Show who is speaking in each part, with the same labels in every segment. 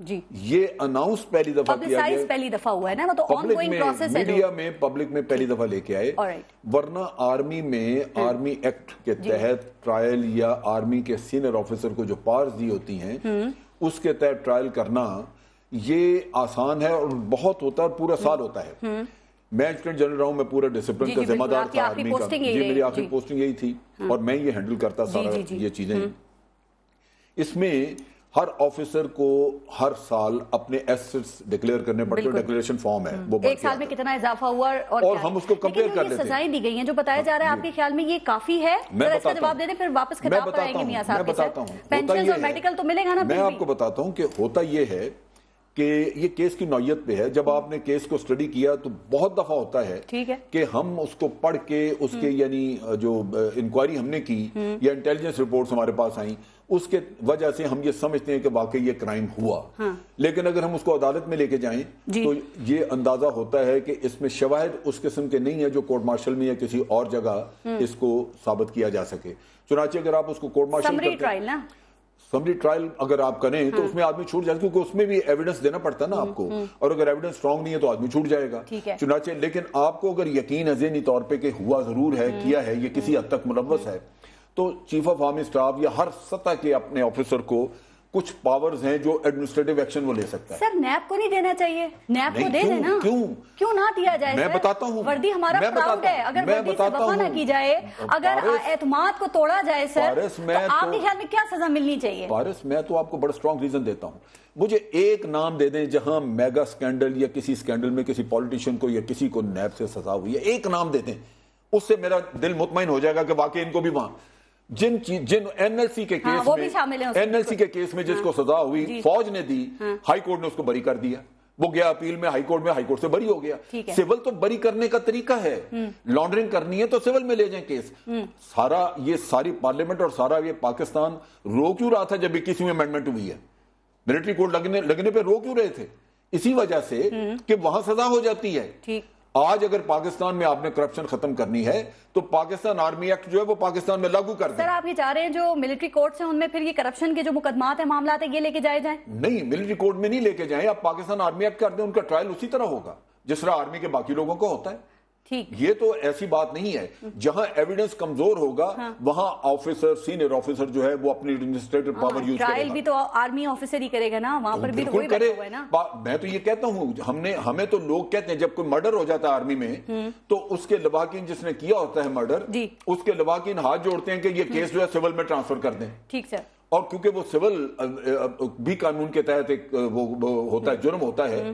Speaker 1: جی
Speaker 2: یہ اناؤنس پہلی دفعہ کیا گیا,
Speaker 1: پہلی دفعہ ہوا ہے نا, وہ تو آن گوئنگ پروسیس ہے,
Speaker 2: میڈیا میں پبلک میں پہلی دفعہ لے کے آئے. ورنہ آرمی میں آرمی ایکٹ کے تحت ٹرائل یا آرمی کے سینئر آفیسر کو جو پاورز دی ہوتی ہیں اس کے تحت ٹرائل کرنا یہ آسان ہے اور بہت ہوتا ہے, پورا سال ہوتا ہے. میں ایڈجوکیٹ جنرل رہا ہوں, میں پورا ڈسپلن کا ذمہ دار تھا آرمی کا. جی میری آخری پوسٹنگ یہی تھی اور میں یہ ہینڈل کرتا سارا یہ چیزیں. اس میں ہر آفیسر کو ہر سال اپنے ایسٹس ڈکلیئر کرنے پڑتے ہیں, ڈکلیریشن فارم ہے وہ
Speaker 1: ایک سال میں کتنا اضافہ ہوا
Speaker 2: اور ہم اس کو کمپیئر کر لیتے ہیں.
Speaker 1: سزائیں دی گئی ہیں جو بتایا جا رہا ہے, آپ کے خیال میں یہ کافی ہے؟ ذرا اس کا جواب دے دیں پھر واپس خطاب پر آئیں گے میاں صاحب کے ساتھ. پینشنز اور میڈیکل تو ملے گا نا.
Speaker 2: میں آپ کو بتاتا ہوں کہ ہوتا یہ ہے کہ یہ کیس کی نوعیت پہ ہے. جب آپ نے کیس کو سٹڈی کیا تو بہت دفعہ ہوتا ہے کہ ہم اس کو پڑھ کے اس کے یعنی جو انکوائری ہم نے کی یا انٹیلیجنس رپورٹس ہمارے پاس آئیں اس کے وجہ سے ہم یہ سمجھتے ہیں کہ واقعی یہ کرائم ہوا. لیکن اگر ہم اس کو عدالت میں لے کے جائیں تو یہ اندازہ ہوتا ہے کہ اس میں شواہد اس قسم کے نہیں ہیں جو کورٹ مارشل میں یا کسی اور جگہ اس کو ثابت کیا جا سکے. چنانچہ اگر آپ اس کو کورٹ مارشل سمری ٹرائل اگر آپ کریں تو اس میں آدمی چھوٹ جائے گا, کیونکہ اس میں بھی ایویڈنس دینا پڑتا ہے نا آپ کو, اور اگر ایویڈنس اسٹرانگ نہیں ہے تو آدمی چھوٹ جائے گا. چنانچہ لیکن آپ کو اگر یقین ہے ذہنی طور پہ کہ ہوا ضرور ہے, کیا ہے, یہ کسی حد تک ملوث ہے, تو چیف آف آرمی اسٹاف یا ہر سطح کے اپنے آفیسر کو کچھ پاورز ہیں جو ایڈمنسٹریٹو ایکشن وہ لے سکتا ہے.
Speaker 1: سر نیب کو نہیں دینا چاہیے, نیب کو دے دینا. کیوں نہ دیا جائے؟
Speaker 2: میں بتاتا ہوں,
Speaker 1: وردی ہمارا پراؤڈ ہے, اگر وردی سے وفا نہ کی جائے, اگر اعتماد کو توڑا جائے سر, تو آپ کے خیال میں کیا سزا ملنی چاہیے؟
Speaker 2: پارس میں تو آپ کو بڑا اسٹرانگ ریزن دیتا ہوں. مجھے ایک نام دے دیں جہاں میگا سکینڈل یا کسی سکینڈل میں کسی پولیٹیشین کو یا کسی کو نیب سے سزا ہوئی ہے, ایک نام دے دیں, اس سے میرا دل مطمئن ہو جائے گا کہ واقعی ان کو بھی وہاں جن این ایل سی کے کیس میں جس کو سزا ہوئی فوج نے دی, ہائی کورٹ نے اس کو بری کر دیا, وہ گیا اپیل میں, ہائی کورٹ میں, ہائی کورٹ سے بری ہو گیا. سول تو بری کرنے کا طریقہ ہے, لانڈرنگ کرنی ہے تو سول میں لے جائیں کیس. سارا یہ ساری پارلیمنٹ اور سارا یہ پاکستان رو کیوں رہا تھا جب 21ویں امینڈمنٹ ہوئی ہے؟ ملٹری کورٹ لگنے پہ رو کیوں رہے تھے؟ اسی وجہ سے کہ وہاں سزا ہو جاتی ہے. آج اگر پاکستان میں آپ نے کرپشن ختم کرنی ہے تو پاکستان آرمی ایکٹ جو ہے وہ پاکستان میں لاگو کر دیں.
Speaker 1: سر آپ یہ چاہ رہے ہیں جو ملٹری کورٹس ہیں ان میں پھر یہ کرپشن کے جو مقدمات ہیں, معاملات ہیں, یہ لے کے جائے جائیں؟ نہیں,
Speaker 2: ملٹری کورٹ میں نہیں لے کے جائیں, آپ پاکستان آرمی ایکٹ کر دیں, ان کا ٹرائل اسی طرح ہوگا جس طرح آرمی کے باقی لوگوں کو ہوتا ہے. یہ تو ایسی بات نہیں ہے. جہاں ایویڈنس کمزور ہوگا وہاں آفیسر, سینئر آفیسر جو ہے وہ اپنی ایڈمنسٹریٹو پاور یوز کرے گا.
Speaker 1: ٹرائل بھی تو آرمی آفیسر ہی کرے گا نا, وہاں پر بھی تو کوئی بیٹھا ہوا ہے نا.
Speaker 2: میں تو یہ کہتا ہوں, ہمیں تو لوگ کہتے ہیں جب کوئی مرڈر ہو جاتا ہے آرمی میں تو اس کے لواحقین جس نے کیا ہوتا ہے مرڈر, اس کے لواحقین ہاتھ جوڑتے ہیں کہ یہ کیس جو ہے سول میں ٹرانسفر کر دیں.
Speaker 1: ٹھیک سر.
Speaker 2: اور کیونکہ وہ سول بھی قانون کے تحت ایک وہ ہوتا ہے, جرم ہوتا ہے,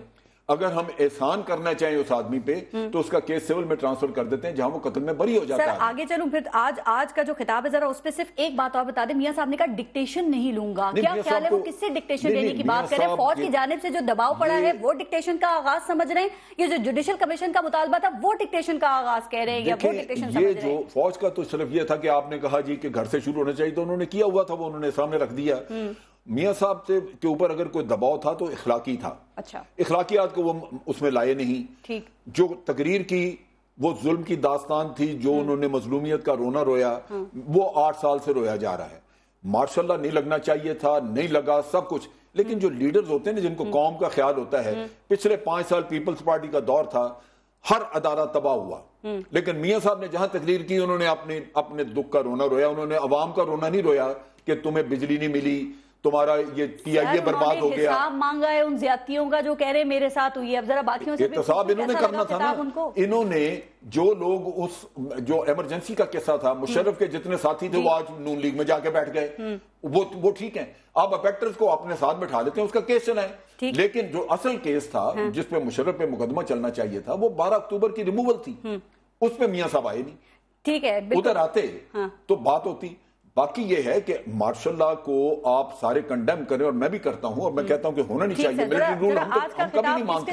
Speaker 2: اگر ہم احسان کرنا چاہیں اس آدمی پہ تو اس کا کیس سول میں ٹرانسفر کر دیتے ہیں جہاں وہ قتل میں بری ہو جاتا ہے.
Speaker 1: سر آگے چلوں پھر, آج کا جو خطاب ہے ذرا اس پہ صرف ایک بات اور بتا دیں. میاں صاحب نے کہا ڈکٹیشن نہیں لوں گا, کیا خیال ہے وہ کس سے ڈکٹیشن لینے کی بات کریں؟ فوج کی جانب سے جو دباؤ پڑا ہے وہ ڈکٹیشن کا آغاز سمجھ رہے ہیں, یہ جو جوڈیشل کمیشن کا مطالبہ تھا وہ ڈکٹیشن کا آغاز کہہ رہے ہیں, یا وہ ڈکٹیشن سمجھ رہے ہیں؟ یہ جو
Speaker 2: فوج کا تو صرف یہ تھا کہ آپ نے کہا جی کہ گھر سے شروع ہونا چاہیے, تو انہوں نے کیا ہوا تھا وہ انہوں نے سامنے رکھ دیا. میاں صاحب کے اوپر اگر کوئی دباؤ تھا تو اخلاقی تھا.
Speaker 1: اچھا,
Speaker 2: اخلاقیات کو وہ اس میں لائے نہیں. جو تقریر کی وہ ظلم کی داستان تھی, جو انہوں نے مظلومیت کا رونا رویا وہ 8 سال سے رویا جا رہا ہے. ماشاء اللہ نہیں لگنا چاہیے تھا, نہیں لگا سب کچھ, لیکن جو لیڈرز ہوتے ہیں جن کو قوم کا خیال ہوتا ہے, پچھلے 5 سال پیپلز پارٹی کا دور تھا, ہر ادارہ تباہ ہوا, لیکن میاں صاحب نے جہاں تقریر کی انہوں نے اپنے دکھ کا رونا رویا. انہوں نے عوام کا رونا نہیں رویا کہ تمہیں بجلی نہیں ملی, تمہارا یہ پی آئی اے برباد ہو گیا.
Speaker 1: حساب مانگا ہے ان زیادتیوں کا جو کہہ رہے میرے ساتھ ہوئی ہے. اب ذرا باقیوں سے
Speaker 2: احتساب انہوں نے کرنا تھا نا. انہوں نے جو لوگ اس جو ایمرجنسی کا قصہ تھا, مشرف کے جتنے ساتھی تھے وہ آج نون لیگ میں جا کے بیٹھ گئے, وہ ٹھیک ہیں, آپ افیکٹرز کو اپنے ساتھ بٹھا لیتے ہیں, اس کا کیس چلائیں. لیکن جو اصل کیس تھا جس پہ مشرف پہ مقدمہ چلنا چاہیے تھا وہ 12 اکتوبر کی ریموول تھی, اس پہ میاں صاحب آئے نہیں.
Speaker 1: ٹھیک ہے,
Speaker 2: ادھر آتے تو بات ہوتی. باقی یہ ہے کہ مارشل لاء کو آپ سارے کنڈیم کریں, اور میں بھی کرتا ہوں, اور میں کہتا ہوں کہ ہونا نہیں چاہیے. ملٹری رول ہم کبھی نہیں مانتے,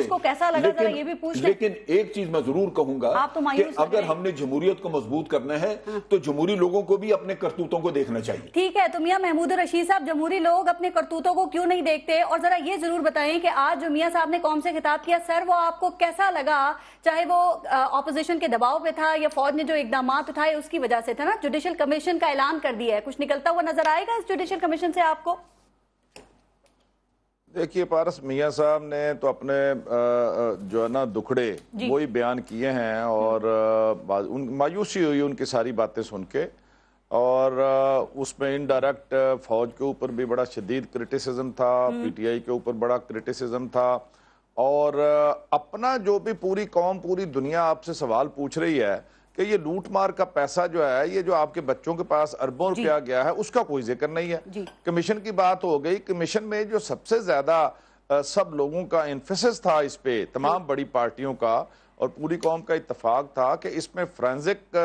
Speaker 2: لیکن ایک چیز میں ضرور کہوں گا کہ اگر ہم نے جمہوریت کو مضبوط کرنا ہے تو جمہوری لوگوں کو بھی اپنے کرتوتوں کو دیکھنا چاہیے.
Speaker 1: ٹھیک ہے, تو میاں محمود رشید صاحب جمہوری لوگ اپنے کرتوتوں کو کیوں نہیں دیکھتے؟ اور ذرا یہ ضرور بتائیں کہ آج جو میاں صاحب نے قوم سے خطاب کیا سر, وہ آپ کو کیسا لگا؟ چاہے وہ اپوزیشن کے دباؤ پہ تھا یا فوج نے جو اقدامات اٹھائے اس کی وجہ سے تھا نا. جوڈیشل کمیشن کا اعلان کر دیا ہے, کچھ نکلتا ہوا نظر آئے گا اس جوڈیشل کمیشن سے آپ کو؟
Speaker 3: دیکھیے پارس، میاں صاحب نے تو اپنے جو ہے نا دکھڑے وہی بیان کیے ہیں، اور مایوسی ہوئی ان کی ساری باتیں سن کے، اور اس میں انڈائریکٹ فوج کے اوپر بھی بڑا شدید کرٹیسزم تھا، پی ٹی آئی کے اوپر بڑا کرٹیسزم تھا، اور اپنا جو بھی پوری قوم پوری دنیا آپ سے سوال پوچھ رہی ہے کہ یہ لوٹ مار کا پیسہ جو ہے، یہ جو آپ کے بچوں کے پاس اربوں روپیہ گیا ہے، اس کا کوئی ذکر نہیں ہے۔ کمیشن کی بات ہو گئی، کمیشن میں جو سب سے زیادہ سب لوگوں کا انفیسس تھا اس پہ، تمام بڑی پارٹیوں کا اور پوری قوم کا اتفاق تھا کہ اس میں فرینزک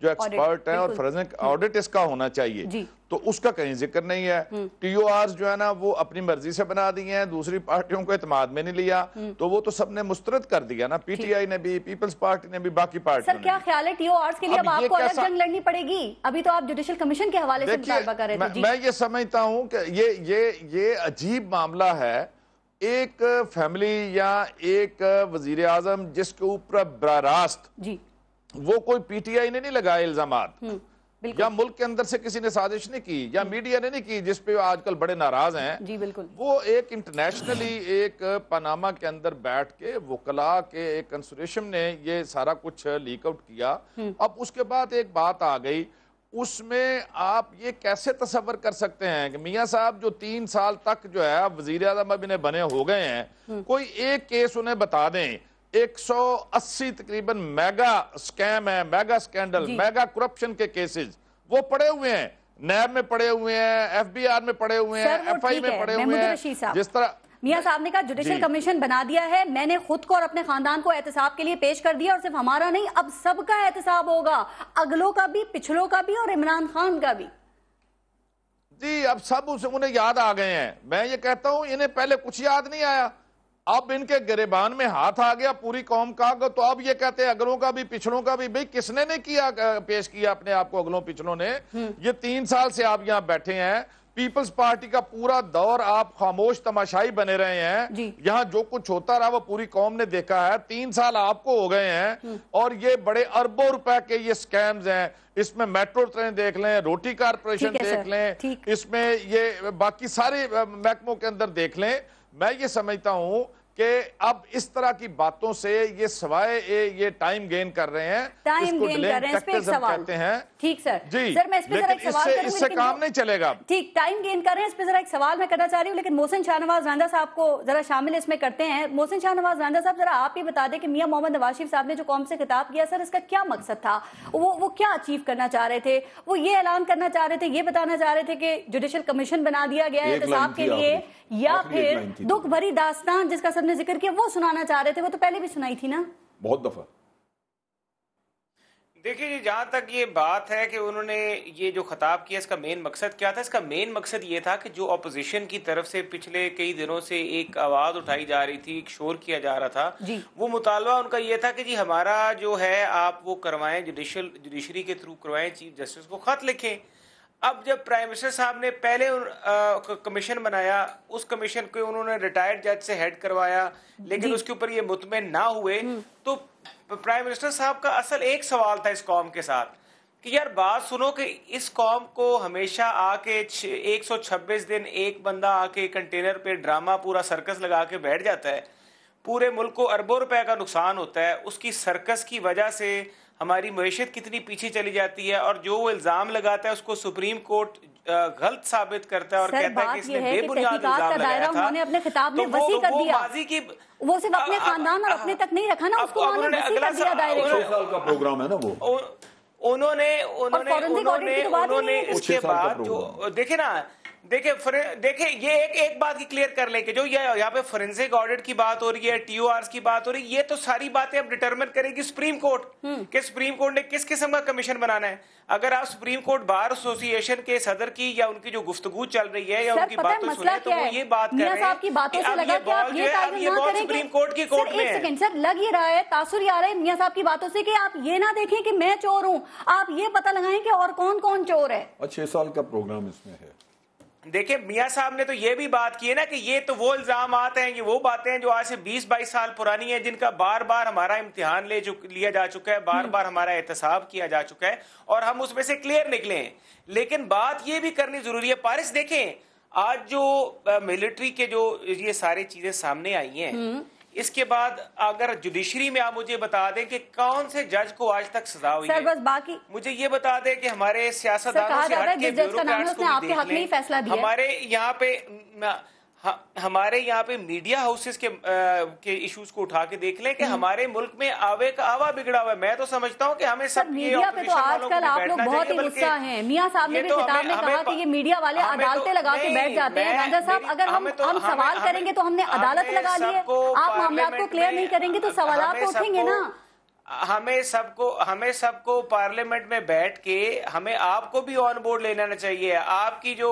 Speaker 3: جو ایکسپرٹ ہیں اور فرینزک آڈٹ اس کا ہونا چاہیے، تو اس کا کہیں ذکر نہیں ہے۔ ٹی او آرز جو ہے نا وہ اپنی مرضی سے بنا دی ہیں، دوسری پارٹیوں کو اعتماد میں نہیں لیا، تو وہ تو سب نے مسترد کر دیا نا، پی ٹی آئی نے بھی، پیپلز پارٹی نے بھی، باقی پارٹیوں نے بھی۔
Speaker 1: سر کیا خیال ہے ٹی او آرز کے لیے اب آپ کو الگ جنگ لڑنی پڑے گی؟ ابھی تو آپ جوڈیشل کمیشن کے حوالے سے مطالبہ کر رہے تھے۔
Speaker 3: میں یہ سمجھتا ہوں کہ یہ عجیب معاملہ ہے، ایک فیملی یا ایک وزیر اعظم جس کے اوپر براہ راست وہ کوئی پی ٹی آئی نے نہیں لگائے الزامات، یا ملک کے اندر سے کسی نے سازش نہیں کی، یا میڈیا نے نہیں کی جس پہ آج کل بڑے ناراض ہیں، وہ ایک انٹرنیشنلی ایک پاناما کے اندر بیٹھ کے وکلاء کے ایک کنسوریشن نے یہ سارا کچھ لیک آؤٹ کیا۔ اب اس کے بعد ایک بات آ گئی، اس میں آپ یہ کیسے تصور کر سکتے ہیں کہ میاں صاحب جو 3 سال تک جو ہے وزیر اعظم اب انہیں بنے ہو گئے ہیں، کوئی ایک کیس انہیں بتا دیں، 180 تقریباً میگا سکیم ہیں، میگا سکینڈل، میگا کرپشن کے کیسز وہ پڑے ہوئے ہیں، نیب میں پڑے ہوئے ہیں، ایف بی آر میں پڑے ہوئے ہیں، ایف آئی میں پڑے ہوئے ہیں، جس طرح
Speaker 1: میاں صاحب نے کہا جوڈیشل کمیشن بنا دیا ہے، میں نے خود کو اور اپنے خاندان کو احتساب کے لیے پیش کر دیا، اور صرف ہمارا نہیں اب سب کا احتساب ہوگا، اگلوں کا بھی، پچھلوں کا بھی اور عمران خان کا بھی۔
Speaker 3: جی اب سب انہیں یاد آ گئے ہیں، میں یہ کہتا ہوں انہیں پہلے کچھ یاد نہیں آیا، اب ان کے گریبان میں ہاتھ آ گیا پوری قوم کا، تو اب یہ کہتے ہیں اگلوں کا بھی پچھلوں کا بھی۔ بھئی کس نے کیا پیش کیا اپنے آپ کو اگلوں پچھلوں نے؟ یہ 3 سال سے آپ یہاں بیٹھے ہیں، پیپلز پارٹی کا پورا دور آپ خاموش تماشائی بنے رہے ہیں، یہاں جو کچھ ہوتا رہا وہ پوری قوم نے دیکھا ہے، 3 سال آپ کو ہو گئے ہیں، اور یہ بڑے اربوں روپے کے یہ سکیمز ہیں، اس میں میٹرو ٹرین دیکھ لیں، روٹی کارپوریشن دیکھ لیں، اس میں یہ باقی سارے محکموں کے اندر دیکھ لیں۔ میں یہ سمجھتا ہوں کہ اب اس طرح کی باتوں سے یہ سوائے یہ ٹائم گین کر رہے ہیں،
Speaker 1: ٹائم گین کر رہے ہیں، اس پہ ایک سوال
Speaker 3: کہتے ہیں۔
Speaker 1: ٹھیک سر،
Speaker 3: جی
Speaker 1: سر میں اس پہ ذرا ایک سوال کروں،
Speaker 3: اس سے کام نہیں چلے گا۔
Speaker 1: ٹھیک ٹائم گین کر رہے ہیں، اس پہ ذرا ایک سوال میں کرنا چاہ رہی ہوں، لیکن محسن شاہ نواز رندہ صاحب کو ذرا شامل اس میں کرتے ہیں۔ محسن شاہ نواز رندہ صاحب ذرا آپ یہ بتا دیں کہ میاں محمد نواز شریف صاحب نے جو قوم سے خطاب کیا، سر اس کا کیا مقصد تھا؟ وہ کیا اچیو کرنا چاہ رہے تھے؟ وہ یہ اعلان کرنا چاہ رہے تھے، یہ بتانا چاہ رہے تھے کہ جوڈیشل کمیشن بنا دیا گیا ہے احتساب کے لیے، یا پھر دکھ بھری داستان جس کا سب نے ذکر کیا وہ سنانا چاہ رہے تھے؟ وہ تو پہلے بھی سنائی تھی نا
Speaker 2: بہت دفعہ۔
Speaker 4: دیکھیں جی، جہاں تک یہ بات ہے کہ انہوں نے یہ جو خطاب کیا اس کا مین مقصد کیا تھا، اس کا مین مقصد یہ تھا کہ جو اپوزیشن کی طرف سے پچھلے کئی دنوں سے ایک آواز اٹھائی جا رہی تھی، ایک شور کیا جا رہا تھا، وہ مطالبہ ان کا یہ تھا کہ جی ہمارا جو ہے آپ وہ کروائیں، جوڈیشری کے تھرو کروائیں، چیف جسٹس کو خط لکھیں۔ اب جب پرائم منسٹر صاحب نے پہلے کمیشن بنایا، اس کمیشن کو انہوں نے ریٹائرڈ جج سے ہیڈ کروایا، لیکن اس کے اوپر یہ مطمئن نہ ہوئے، تو پرائم منسٹر صاحب کا اصل ایک سوال تھا اس قوم کے ساتھ کہ یار بات سنو کہ اس قوم کو ہمیشہ آ کے 126 دن ایک بندہ آ کے کنٹینر پہ ڈرامہ پورا سرکس لگا کے بیٹھ جاتا ہے، پورے ملک کو اربوں روپے کا نقصان ہوتا ہے، اس کی سرکس کی وجہ سے ہماری معیشت کتنی پیچھے چلی جاتی ہے، اور جو وہ الزام لگاتا ہے اس کو سپریم کورٹ غلط ثابت کرتا ہے اور کہتا ہے کہ اس نے بے بنیاد الزام لگایا تھا،
Speaker 1: اپنے خطاب میں وسیع کر دیا، وہ صرف اپنے خاندان اور اپنے تک نہیں رکھا نا، اس کو انہوں نے وسیع کر دیا دائرے کو۔
Speaker 2: 6 سال کا پروگرام ہے نا وہ،
Speaker 4: انہوں نے اس کے بعد جو دیکھیں نا، دیکھیں یہ ایک بات کی کلیئر کر لیں کہ جو یہاں پہ فورینسک آڈٹ کی بات ہو رہی ہے، ٹی او آرز کی بات ہو رہی ہے، یہ تو ساری باتیں اب ڈٹرمن کرے گی سپریم کورٹ کہ سپریم کورٹ نے کس قسم کا کمیشن بنانا ہے۔ اگر آپ سپریم کورٹ بار ایسوسی ایشن کے صدر کی یا ان کی جو گفتگو چل رہی ہے یا ان کی باتوں سنیں تو وہ یہ بات کر رہے ہیں کہ اب یہ بات سپریم کورٹ کی کورٹ میں ہے۔
Speaker 1: سر لگ یہ رہا ہے، تاثر یہ آ رہا ہے میاں صاحب کی باتوں سے کہ آپ یہ نہ دیکھیں کہ میں چور ہوں، آپ یہ پتہ لگائیں کہ اور کون کون چور ہے۔
Speaker 2: 6 سال کا پروگرام اس میں ہے۔
Speaker 4: دیکھیں میاں صاحب نے تو یہ بھی بات کی ہے نا کہ یہ تو وہ الزامات ہیں، یہ وہ باتیں ہیں جو آج سے 20-22 سال پرانی ہیں، جن کا بار بار ہمارا امتحان لیا جا چکا ہے، بار بار ہمارا احتساب کیا جا چکا ہے اور ہم اس میں سے کلیئر نکلے ہیں۔ لیکن بات یہ بھی کرنی ضروری ہے پارس، دیکھیں آج جو ملٹری کے جو یہ ساری چیزیں سامنے آئی ہیں، اس کے بعد اگر جوڈیشری میں آپ مجھے بتا دیں کہ کون سے جج کو آج تک سزا ہوئی ہے،
Speaker 1: بس باقی
Speaker 4: مجھے یہ بتا دیں کہ ہمارے سیاستدانوں سے ہٹ کے بیوروکریٹس کو بھی دیکھ لیں، ہمارے یہاں پہ میڈیا ہاؤسز کے ایشوز کو اٹھا کے دیکھ لیں کہ ہمارے ملک میں آوے کا آوا بگڑا ہوا ہے۔ میں تو سمجھتا ہوں کہ ہمیں سب
Speaker 1: میڈیا پہ تو آج کل آپ لوگ بہت ہی غصہ ہیں۔ میاں صاحب نے بھی خطاب میں کہا کہ یہ میڈیا والے عدالتیں لگا کے بیٹھ جاتے ہیں۔ رانجھا صاحب، اگر ہم سوال کریں گے تو ہم نے عدالت لگا لی ہے، آپ معاملات کو کلیئر نہیں کریں گے تو سوالات تو اٹھیں گے نا۔
Speaker 4: ہمیں سب کو پارلیمنٹ میں بیٹھ کے ہمیں آپ کو بھی آن بورڈ لینا چاہیے، آپ کی جو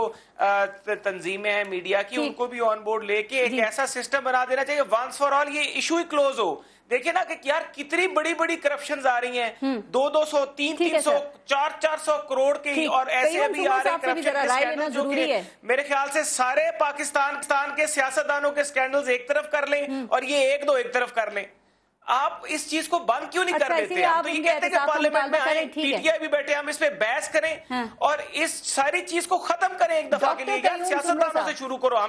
Speaker 4: تنظیمیں ہیں میڈیا کی ان کو بھی آن بورڈ لے کے ایک ایسا سسٹم بنا دینا چاہیے ونس فار آل، یہ ایشو ہی کلوز ہو۔ دیکھیں نا کہ یار کتنی بڑی بڑی کرپشنز آ رہی ہیں، 200 300 400 کروڑ کی، اور ایسے بھی آ رہے ہیں کرپشن کے سکینڈل جو کہ میرے خیال سے سارے پاکستان کے سیاستدانوں کے سکینڈلز ایک طرف کر لیں اور یہ ایک طرف کر لیں۔ آپ اس چیز کو بند کیوں نہیں کر دیتے؟ ہم تو یہ کہتے ہیں کہ پارلیمنٹ میں آئیں، پی ٹی آئی بھی بیٹھے، ہم اس پہ بحث کریں اور اس ساری چیز کو ختم کریں ایک دفعہ کے لیے۔ یار سیاستدانوں سے شروع کرو،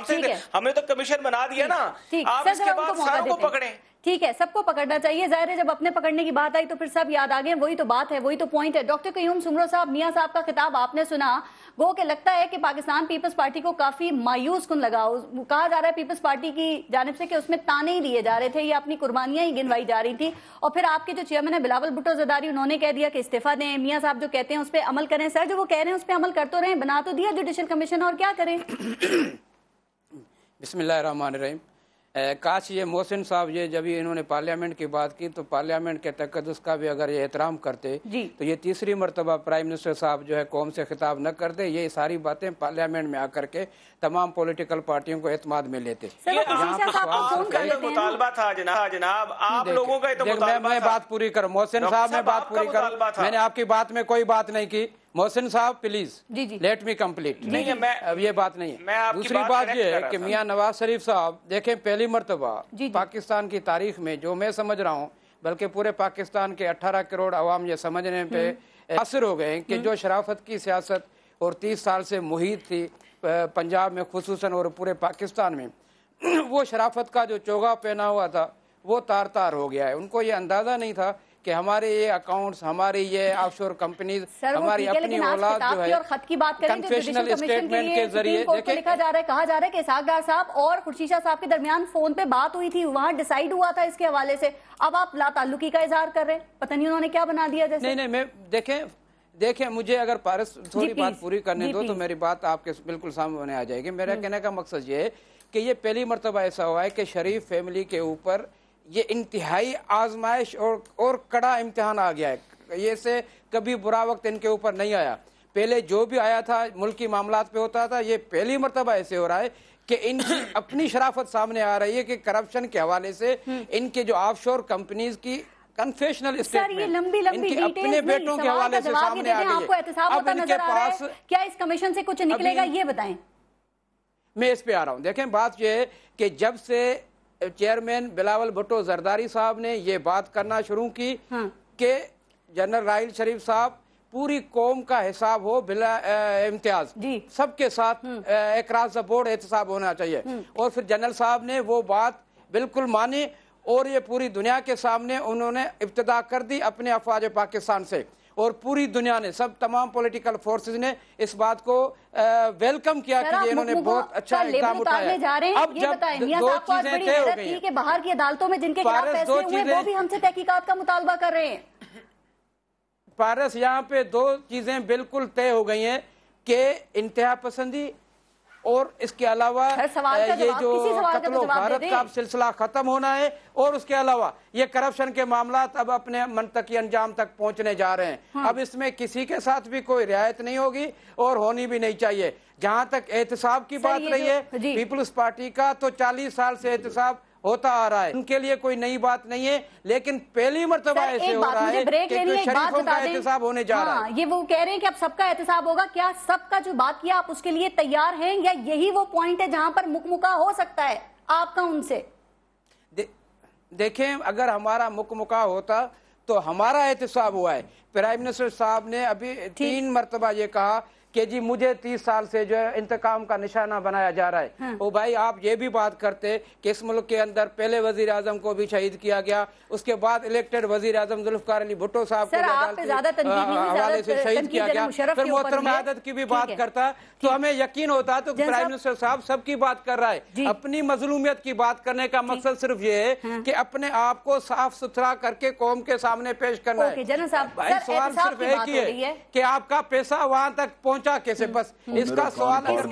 Speaker 4: ہم نے تو کمیشن بنا دیا نا، آپ اس کے بعد ساروں کو پکڑیں۔
Speaker 1: ٹھیک ہے، سب کو پکڑنا چاہیے، ظاہر ہے جب اپنے پکڑنے کی بات آئی تو پھر سب یاد آ گئے، وہی تو بات ہے، وہی تو پوائنٹ ہے۔ ڈاکٹر قیوم سمرو صاحب، میاں صاحب کا خطاب آپ نے سنا، گو کہ لگتا ہے کہ پاکستان پیپلز پارٹی کو کافی مایوس کن لگا، کہا جا رہا ہے پیپلز پارٹی کی جانب سے کہ اس میں تانے ہی دیے جا رہے تھے یا اپنی قربانیاں ہی گنوائی جا رہی تھی، اور پھر آپ کے جو چیئرمین ہے بلاول بھٹو زرداری، انہوں نے کہہ دیا کہ استعفیٰ دیں، میاں صاحب جو کہتے ہیں اس پہ عمل کریں۔ سر جو وہ کہہ رہے ہیں اس پہ عمل کر تو رہے، بنا تو دیا جوڈیشل کمیشن، اور کیا کریں؟
Speaker 5: بسم اللہ الرحمن الرحیم۔ کاش یہ محسن صاحب یہ جب انہوں نے پارلیمنٹ کی بات کی تو پارلیمنٹ کے تقدس کا بھی اگر یہ احترام کرتے تو یہ تیسری مرتبہ پرائم منسٹر صاحب جو ہے قوم سے خطاب نہ کرتے، یہ ساری باتیں پارلیمنٹ میں آ کر کے تمام پولیٹیکل پارٹیوں کو اعتماد میں لیتے۔
Speaker 4: مطالبہ تھا جناب، آپ لوگوں کا تو مطالبہ تھا۔
Speaker 5: میں بات پوری کروں، محسن صاحب میں بات پوری کروں، میں نے آپ کی بات میں کوئی بات نہیں کی۔ محسن صاحب پلیز لیٹ می کمپلیٹ، اب یہ بات نہیں ہے۔ دوسری بات یہ ہے کہ میاں نواز شریف صاحب دیکھیں پہلی مرتبہ پاکستان کی تاریخ میں جو میں سمجھ رہا ہوں، بلکہ پورے پاکستان کے 18 کروڑ عوام یہ سمجھنے پہ اثر ہو گئے کہ جو شرافت کی سیاست اور 30 سال سے محیط تھی پنجاب میں خصوصاً اور پورے پاکستان میں، وہ شرافت کا جو چوگا پہنا ہوا تھا وہ تار تار ہو گیا ہے۔ ان کو یہ اندازہ نہیں تھا کہ ہمارے یہ اکاؤنٹس، ہماری یہ آف شور کمپنیز، ہماری اپنی اولاد جو ہے
Speaker 1: خط کی بات کریں
Speaker 5: کنفیشنل اسٹیٹمنٹ کے ذریعے
Speaker 1: لکھا جا رہا ہے، کہا جا رہا ہے کہ اسحاق ڈار صاحب اور خورشید شاہ صاحب کے درمیان فون پہ بات ہوئی تھی، وہاں ڈیسائیڈ ہوا تھا اس کے حوالے سے، اب آپ لا تعلقی کا اظہار کر رہے ہیں، پتہ نہیں انہوں نے کیا بنا دیا جیسے۔
Speaker 5: نہیں میں دیکھیں مجھے اگر پارس تھوڑی بات پوری کرنے دو تو میری بات آپ کے بالکل سامنے آ جائے گی۔ میرا کہنے کا مقصد یہ ہے کہ یہ پہلی مرتبہ ایسا ہوا ہے کہ شریف فیملی کے اوپر یہ انتہائی آزمائش اور کڑا امتحان آ گیا ہے، یہ سے کبھی برا وقت ان کے اوپر نہیں آیا۔ پہلے جو بھی آیا تھا ملکی معاملات پہ ہوتا تھا، یہ پہلی مرتبہ ایسے ہو رہا ہے کہ ان کی اپنی شرافت سامنے آ رہی ہے کہ کرپشن کے حوالے سے ان کے جو آف شور کمپنیز کی کنفیشنل اسٹیٹمنٹ ان کے اپنے بیٹوں کے حوالے سے سامنے آ گئی ہے۔ اب ان کے پاس
Speaker 1: کیا اس کمیشن سے کچھ نکلے گا یہ بتائیں؟
Speaker 5: میں اس پہ آ رہا ہوں۔ دیکھیں بات یہ ہے کہ جب سے چیئرمین بلاول بھٹو زرداری صاحب نے یہ بات کرنا شروع کی کہ جنرل راحیل شریف صاحب پوری قوم کا حساب ہو بلا امتیاز، سب کے ساتھ اکراس دا بورڈ احتساب ہونا چاہیے، اور پھر جنرل صاحب نے وہ بات بالکل مانی اور یہ پوری دنیا کے سامنے انہوں نے ابتدا کر دی اپنے افواج پاکستان سے، اور پوری دنیا نے تمام پولیٹیکل فورسز نے اس بات کو ویلکم کیا کہ انہوں نے بہت اچھا اقدام اٹھایا۔ اب جب دو چیزیں طے ہو گئی ہیں،
Speaker 1: باہر کی عدالتوں میں جن کے خلاف فیصلے ہوئے وہ بھی ہم سے تحقیقات کا مطالبہ کر رہے ہیں۔
Speaker 5: پارس یہاں پہ دو چیزیں بالکل طے ہو گئی ہیں کہ انتہا پسندی اور اس کے علاوہ یہ جو قتل و غارت کا سلسلہ ختم ہونا ہے، اور اس کے علاوہ یہ کرپشن کے معاملات اب اپنے منطقی انجام تک پہنچنے جا رہے ہیں۔ اب اس میں کسی کے ساتھ بھی کوئی رعایت نہیں ہوگی اور ہونی بھی نہیں چاہیے۔ جہاں تک احتساب کی بات رہی ہے پیپلز پارٹی کا، تو 40 سال سے احتساب ہوتا آ رہا ہے، ان کے لیے کوئی نئی بات نہیں ہے، لیکن پہلی مرتبہ ایسے ہو رہا ہے کہ شریفوں کا احتساب ہونے جا رہا ہے۔
Speaker 1: یہ وہ کہہ رہے ہیں کہ اب سب کا احتساب ہوگا، کیا سب کا جو بات کیا آپ اس کے لیے تیار ہیں، یا یہی وہ پوائنٹ ہے جہاں پر مکمکا ہو سکتا ہے آپ کا ان سے؟
Speaker 5: دیکھیں اگر ہمارا مکمکا ہوتا تو ہمارا احتساب ہوا ہے۔ پرائم منسٹر صاحب نے ابھی 3 مرتبہ یہ کہا کہ جی مجھے 30 سال سے جو ہے انتقام کا نشانہ بنایا جا رہا ہے. وہ بھائی آپ یہ بھی بات کرتے کہ اس ملک کے اندر پہلے وزیر اعظم کو بھی شہید کیا گیا, اس کے بعد الیکٹڈ وزیر اعظم ذوالفقار علی بھٹو صاحب کو حوالے سے شہید کیا گیا, پھر محترم عادت کی بھی بات کرتا تو ہمیں یقین ہوتا. تو پرائم منسٹر صاحب سب کی بات کر رہا ہے, اپنی مظلومیت کی بات کرنے کا مقصد صرف یہ ہے کہ اپنے آپ کو صاف ستھرا کر کے قوم کے سامنے پیش کرنا ہے. بھائی سوال صرف ایک ہی ہے کہ آپ کا پیسہ وہاں تک پہنچا کیسے, بس اس کا سوال اگر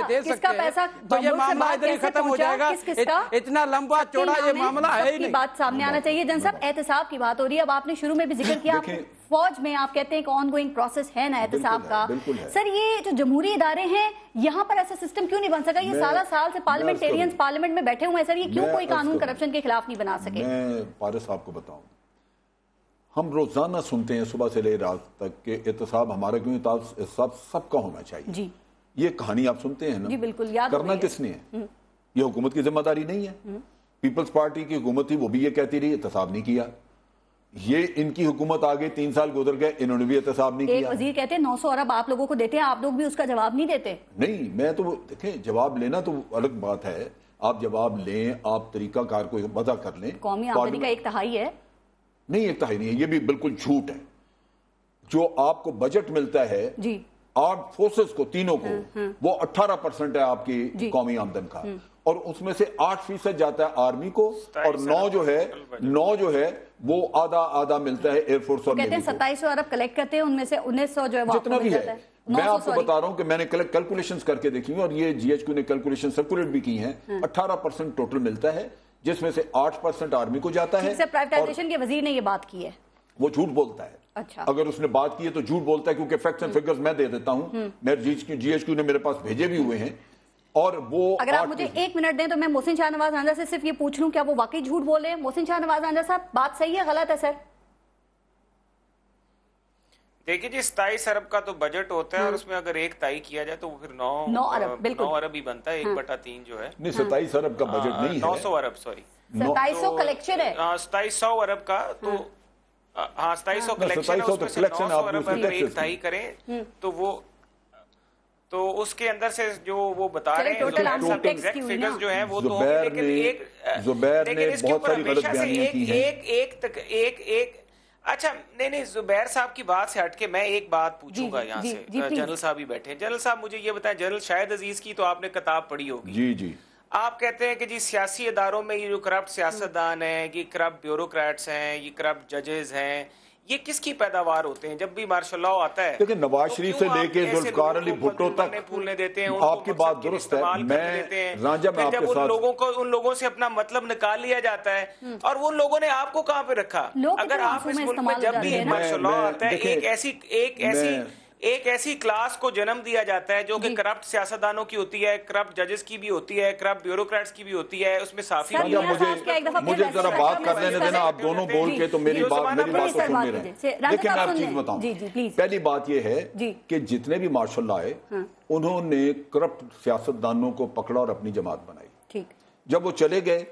Speaker 5: دے سکتے ہیں تو یہ معاملہ ادھر ہی ختم ہو جائے گا. اتنا لمبا چوڑا یہ معاملہ ہے ہی نہیں.
Speaker 1: بات سامنے آنا چاہیے. جن صاحب احتساب کی بات ہو رہی ہے, اب آپ نے شروع میں بھی ذکر کیا فوج میں آپ کہتے ہیں کہ آن گوئنگ پروسیس ہے نا احتساب کا. سر یہ جو جمہوری ادارے ہیں یہاں پر ایسا سسٹم کیوں نہیں بن سکا؟ یہ سالہ سال سے پارلیمنٹیرینز پارلیمنٹ میں بیٹھے ہوئے ہیں سر, یہ کیوں کوئی قانون کرپشن کے خلاف نہیں بنا سکے؟
Speaker 2: میں پارس صاحب کو بتاؤں, ہم روزانہ سنتے ہیں صبح سے لے رات تک کہ احتساب ہمارا کیوں, احتساب سب کا ہونا چاہیے. جی یہ کہانی آپ سنتے ہیں نا,
Speaker 1: جی بالکل یاد
Speaker 2: کرنا کس نے ہے؟ یہ حکومت کی ذمہ داری نہیں ہے. پیپلز پارٹی کی حکومت تھی, وہ بھی یہ کہتی رہی احتساب نہیں کیا. یہ ان کی حکومت آگے 3 سال گزر گئے, انہوں نے بھی احتساب نہیں کیا.
Speaker 1: ایک وزیر کہتے ہیں 900 ارب آپ لوگوں کو دیتے ہیں, آپ لوگ بھی اس کا جواب نہیں دیتے.
Speaker 2: نہیں, میں تو دیکھیں جواب لینا تو الگ بات ہے, آپ جواب لیں, آپ طریقہ کار کو وضع کر لیں.
Speaker 1: قومی آمدنی کا 1/3 ہے.
Speaker 2: نہیں 1/3 نہیں ہے, یہ بھی بالکل جھوٹ ہے. جو آپ کو بجٹ ملتا ہے
Speaker 1: جی
Speaker 2: آرم فورسز کو تینوں کو, وہ 18% ہے آپ کی قومی آمدن کا, اور اس میں سے 8% جاتا ہے آرمی کو, اور 9 جو ہے وہ آدھا ملتا ہے ایئر فورس اور نیوی کو.
Speaker 1: کہتے ہیں 2700 ارب کلیکٹ کرتے ہیں, ان میں سے 1900 جو ہے وہ
Speaker 2: جتنا بھی ہے. میں آپ کو بتا رہا ہوں کہ میں نے کیلکولیشنز کر کے دیکھی ہیں, اور یہ جی ایچ کیو نے کیلکولیشن سرکولیٹ بھی کی ہیں. 18% ٹوٹل ملتا ہے, جس میں سے 8% آرمی کو جاتا ہے.
Speaker 1: پرائیویٹائزیشن کے وزیر نے یہ بات کی ہے.
Speaker 2: وہ جھوٹ بولتا ہے.
Speaker 1: اچھا,
Speaker 2: اگر اس نے بات کی ہے تو جھوٹ بولتا ہے, کیونکہ فیکٹس اینڈ فگرز میں دے دیتا ہوں. میں جی ایچ کیو نے میرے پاس بھیجے بھی ہوئے ہیں. اور وہ
Speaker 1: اگر آپ مجھے 1 منٹ دیں تو میں محسن شاہ نواز آنجا سے صرف یہ پوچھ لوں, کیا وہ واقعی جھوٹ بولے ہیں؟ محسن شاہ نواز آنجا صاحب بات صحیح ہے غلط ہے سر؟
Speaker 4: دیکھیں جی 27 ارب کا تو بجٹ ہوتا ہے, اور اس میں اگر 1 تائی کیا جائے تو وہ پھر 9 ارب ہی بنتا ہے. 1/3 جو ہے
Speaker 2: نہیں, 27 ارب کا بجٹ نہیں ہے,
Speaker 4: 900 ارب سوری
Speaker 1: 2700 کلیکشن ہے.
Speaker 4: 2700 ارب کا تو ہاں 2700 کلیکشن ہے, اس میں سے 900 ارب اگر 1 تائی کریں تو وہ تو اس کے اندر سے جو وہ بتا رہے ہیں ایگزیکٹ فگرز جو ہیں وہ تو
Speaker 2: زبیر نے بہت ساری غلط بیانیاں کی ہیں.
Speaker 4: اچھا نہیں زبیر صاحب کی بات سے ہٹ کے میں ایک بات پوچھوں گا یہاں سے, جنرل صاحب ہی بیٹھے ہیں. جنرل صاحب مجھے یہ بتائیں, جنرل شاہد عزیز کی تو آپ نے کتاب پڑھی ہوگی.
Speaker 2: جی جی.
Speaker 4: آپ کہتے ہیں کہ جی سیاسی اداروں میں یہ جو کرپٹ سیاستدان ہیں, یہ کرپٹ بیوروکریٹس ہیں, یہ کرپٹ ججز ہیں, یہ کس کی پیداوار ہوتے ہیں؟ جب بھی مارشل لاء آتا ہے
Speaker 2: لیکن نواز شریف سے لے کے ذوالفقار علی بھٹو تک
Speaker 4: پھولنے دیتے ہیں,
Speaker 2: آپ کی بات درست ہے. میں رانجا میں آپ کے ساتھ
Speaker 4: ان لوگوں سے اپنا مطلب نکال لیا جاتا ہے, اور وہ لوگوں نے آپ کو کہاں پہ رکھا؟ اگر آپ اس ملک میں جب بھی مارشل لاء آتا ہے, ایک ایسی کلاس کو جنم دیا جاتا ہے جو کہ کرپٹ سیاستدانوں کی ہوتی ہے, کرپٹ ججز کی بھی ہوتی ہے, کرپٹ بیوروکریٹس کی بھی ہوتی ہے, اس میں صافی
Speaker 2: مجھے ذرا بات کر لینے دینا, آپ دونوں بول کے تو میری بات کو سن لے رہے ہیں. دیکھیں میں آپ چیز بتاؤں, پہلی بات یہ ہے کہ جتنے بھی مارشل لاء آئے انہوں نے کرپٹ سیاستدانوں کو پکڑا اور اپنی جماعت بنائی. جب وہ چلے گئے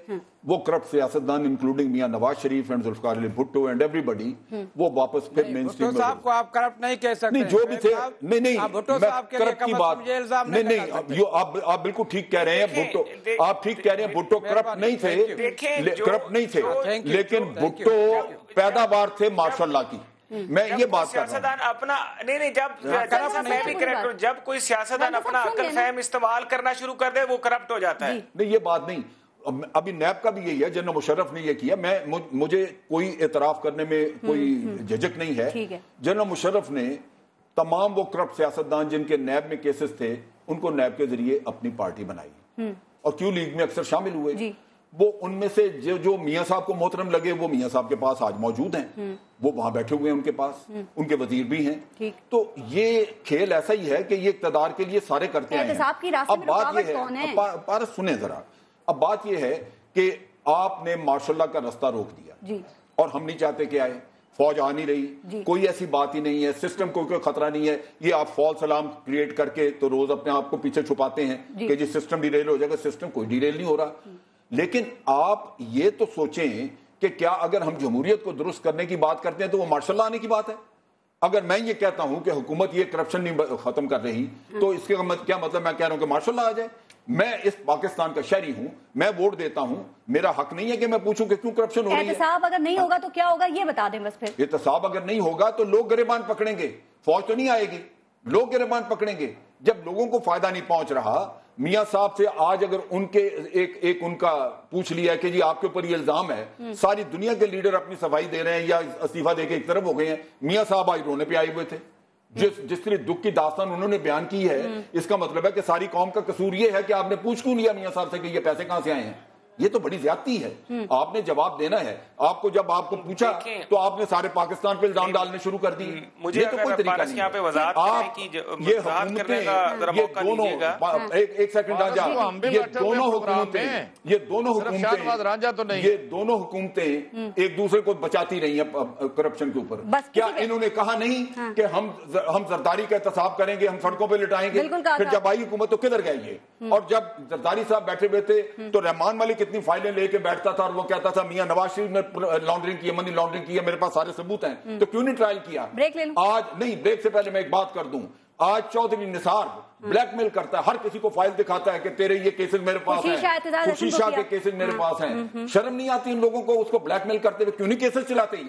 Speaker 2: وہ کرپٹ سیاستدان including Mian Nawaz Sharif and Zulfiqar Ali Bhutto and everybody, وہ واپس پھر مین اسٹریم میں.
Speaker 5: صاحب کو آپ کرپٹ نہیں کہہ سکتے.
Speaker 2: نہیں جو بھی تھے, نہیں میں کرپٹ کی بات نہیں, آپ بالکل ٹھیک کہہ رہے ہیں. بھٹو آپ ٹھیک کہہ رہے ہیں, بھٹو کرپٹ نہیں تھے, لیکن بھٹو پیداوار تھے مارشل لاء کی. میں یہ بات کر رہا ہوں
Speaker 4: اپنا نہیں جب کوئی سیاستدان اپنا عقل فہم استعمال کرنا شروع کر دے وہ کرپٹ ہو جاتا ہے.
Speaker 2: نہیں یہ بات نہیں, ابھی نیب کا بھی یہی ہے, جنرل مشرف نے یہ کیا. مجھے کوئی اعتراف کرنے میں کوئی جھجک نہیں ہے. جنرل مشرف نے تمام وہ کرپٹ سیاستدان جن کے نیب میں کیسز تھے ان کو نیب کے ذریعے اپنی پارٹی بنائی, اور کیو لیگ میں اکثر شامل ہوئے. وہ ان میں سے جو میاں صاحب کو محترم لگے وہ میاں صاحب کے پاس آج موجود ہیں, وہ وہاں بیٹھے ہوئے ہیں, ان کے پاس ان کے وزیر بھی ہیں. تو یہ کھیل ایسا ہی ہے کہ یہ اقتدار کے لیے سارے کرتے ہیں. اب بات یہ ہے, پارس سنیں ذرا, اب بات یہ ہے کہ آپ نے مارشل لاء کا رستہ روک دیا, اور ہم نہیں چاہتے کہ آئے. فوج آ نہیں رہی, کوئی ایسی بات ہی نہیں ہے, سسٹم کو کوئی خطرہ نہیں ہے. یہ آپ فالس الارم کریٹ کر کے تو روز اپنے آپ کو پیچھے چھپاتے ہیں کہ جی سسٹم ڈیریل ہو جائے گا. سسٹم کوئی ڈیریل نہیں ہو رہا. لیکن آپ یہ تو سوچیں کہ کیا اگر ہم جمہوریت کو درست کرنے کی بات کرتے ہیں تو وہ مارشل لاء آنے کی بات ہے؟ اگر میں یہ کہتا ہوں کہ حکومت یہ کرپشن نہیں ختم کر رہی تو اس کے کیا مطلب میں کہہ رہا ہوں کہ مارشل لا آ جائے؟ میں اس پاکستان کا شہری ہوں, میں ووٹ دیتا ہوں, میرا حق نہیں ہے کہ میں پوچھوں کہ کیوں کرپشن ہو رہی ہے.
Speaker 1: احتساب اگر نہیں ہوگا تو کیا ہوگا یہ بتا دیں بس. پھر
Speaker 2: احتساب اگر نہیں ہوگا تو لوگ گریبان پکڑیں گے, فوج تو نہیں آئے گی, لوگ گریبان پکڑیں گے. جب لوگوں کو فائدہ نہیں پہنچ رہا, میاں صاحب سے آج اگر ان کے ایک ان کا پوچھ لیا کہ جی آپ کے اوپر یہ الزام ہے, ساری دنیا کے لیڈر اپنی صفائی دے رہے ہیں یا استعفیٰ دے کے ایک طرف ہو گئے ہیں, میاں صاحب آج رونے پہ آئے ہوئے تھے. جس طرح دکھ کی داستان انہوں نے بیان کی ہے, اس کا مطلب ہے کہ ساری قوم کا قصور یہ ہے کہ آپ نے پوچھ کیوں لیا میاں صاحب سے کہ یہ پیسے کہاں سے آئے ہیں. یہ تو بڑی زیادتی ہے, آپ نے جواب دینا ہے. آپ کو جب آپ کو پوچھا تو آپ نے سارے پاکستان پہ الزام ڈالنے شروع کر دیے.
Speaker 4: مجھے تو کوئی طریقہ نہیں.
Speaker 2: یہ حکومتیں, یہ دونوں, ایک سیکنڈ راجا, یہ دونوں حکومتیں ایک دوسرے کو بچاتی رہی ہیں کرپشن کے اوپر. کیا انہوں نے کہا نہیں کہ ہم زرداری کا احتساب کریں گے, ہم سڑکوں پہ لٹائیں گے؟ پھر جب آئی حکومت تو کدھر گئے یہ؟ اور جب زرداری صاحب بیٹھے ہوئے تھے تو رحمان ملک اتنی فائلیں لے کے بیٹھتا تھا اور وہ کہتا تھا میاں نواز شریف نے لانڈرنگ کی ہے, منی لانڈرنگ کی ہے, میرے پاس سارے ثبوت ہیں, تو کیوں نہیں ٹرائل کیا؟ آج نہیں, بریک سے پہلے میں ایک بات کر دوں, آج چودھری نثار بلیک میل کرتا ہے, ہر کسی کو فائل دکھاتا ہے کہ تیرے یہ کیسز میرے پاس ہیں, خوشی شاہ کے کیسز میرے پاس ہیں. شرم نہیں آتی ان لوگوں کو اس کو بلیک میل کرتے ہوئے؟ کیوں نہیں کیسز چلاتے؟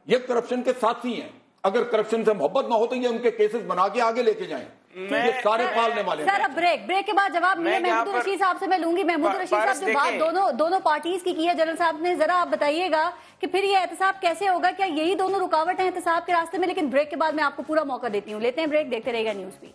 Speaker 2: یہ کرپشن کے ساتھی ہیں. اگر کرپشن سے محبت نہ ہو تو یہ ان کے کیسز بنا کے آگے لے کے جائیں. یہ سارے پالنے والے.
Speaker 1: سر اب بریک کے بعد جواب محمود الرشید صاحب سے میں لوں گی. محمود الرشید صاحب جو بات دونوں پارٹیز کی ہے جنرل صاحب نے, ذرا آپ بتائیے گا کہ پھر یہ احتساب کیسے ہوگا؟ کیا یہی دونوں رکاوٹ ہیں احتساب کے راستے میں؟ لیکن بریک کے بعد میں آپ کو پورا موقع دیتی ہوں. لیتے ہیں بریک, دیکھتے رہے گا نیوز بھی.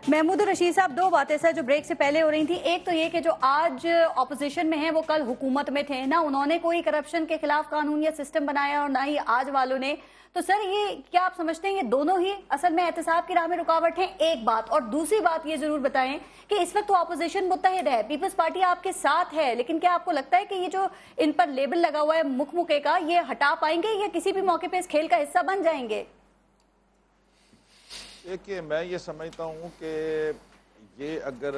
Speaker 1: محمود الرشید صاحب, دو باتیں سر جو بریک سے پہلے ہو رہی تھی. ایک تو یہ کہ جو آج اپوزیشن میں ہیں وہ کل حکومت میں تھے, نہ انہوں نے کوئی کرپشن کے خلاف قانون یا سسٹم بنایا اور نہ ہی آج والوں نے. تو سر یہ کیا آپ سمجھتے ہیں یہ دونوں ہی اصل میں احتساب کی راہ میں رکاوٹ ہیں؟ ایک بات. اور دوسری بات یہ ضرور بتائیں کہ اس وقت تو اپوزیشن متحد ہے, پیپلز پارٹی آپ کے ساتھ ہے, لیکن کیا آپ کو لگتا ہے کہ یہ جو ان پر لیبل لگا ہوا ہے مکھ مکے کا, یہ ہٹا پائیں گے یا کسی بھی موقع پہ اس کھیل کا حصہ بن جائیں گے؟
Speaker 3: دیکھیے, میں یہ سمجھتا ہوں کہ یہ اگر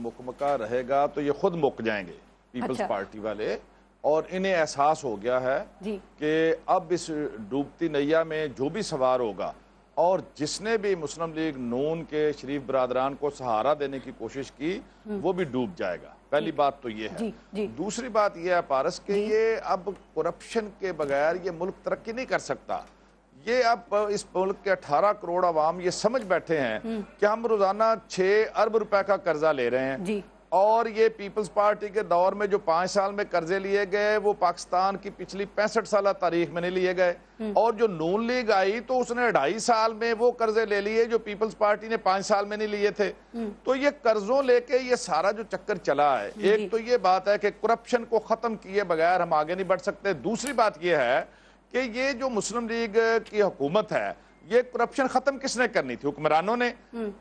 Speaker 3: مکمکہ رہے گا تو یہ خود مک جائیں گے پیپلز پارٹی والے, اور انہیں احساس ہو گیا ہے کہ اب اس ڈوبتی نیا میں جو بھی سوار ہوگا اور جس نے بھی مسلم لیگ نون کے شریف برادران کو سہارا دینے کی کوشش کی وہ بھی ڈوب جائے گا. پہلی بات تو یہ ہے. دوسری بات یہ ہے پارس کہ یہ اب کرپشن کے بغیر یہ ملک ترقی نہیں کر سکتا. یہ اب اس ملک کے 18 کروڑ عوام یہ سمجھ بیٹھے ہیں کہ ہم روزانہ 6 ارب روپے کا قرضہ لے رہے ہیں, اور یہ پیپلز پارٹی کے دور میں جو 5 سال میں قرضے لیے گئے وہ پاکستان کی پچھلی 65 سالہ تاریخ میں نہیں لیے گئے. اور جو نون لیگ آئی تو اس نے 2.5 سال میں وہ قرضے لے لیے جو پیپلز پارٹی نے 5 سال میں نہیں لیے تھے. تو یہ قرضوں لے کے یہ سارا جو چکر چلا ہے, ایک تو یہ بات ہے کہ کرپشن کو ختم کیے بغیر ہم آگے نہیں بڑھ سکتے. دوسری بات یہ ہے کہ یہ جو مسلم لیگ کی حکومت ہے, یہ کرپشن ختم کس نے کرنی تھی؟ حکمرانوں نے.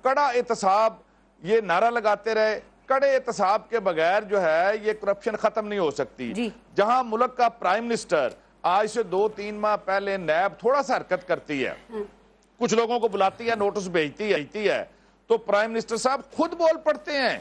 Speaker 3: کڑا احتساب یہ نعرہ لگاتے رہے, کڑے احتساب کے بغیر جو ہے یہ کرپشن ختم نہیں ہو سکتی. جہاں ملک کا پرائم منسٹر آج سے 2-3 ماہ پہلے نیب تھوڑا سا حرکت کرتی ہے, کچھ لوگوں کو بلاتی ہے, نوٹس بھیجتی ہے, تو پرائم منسٹر صاحب خود بول پڑتے ہیں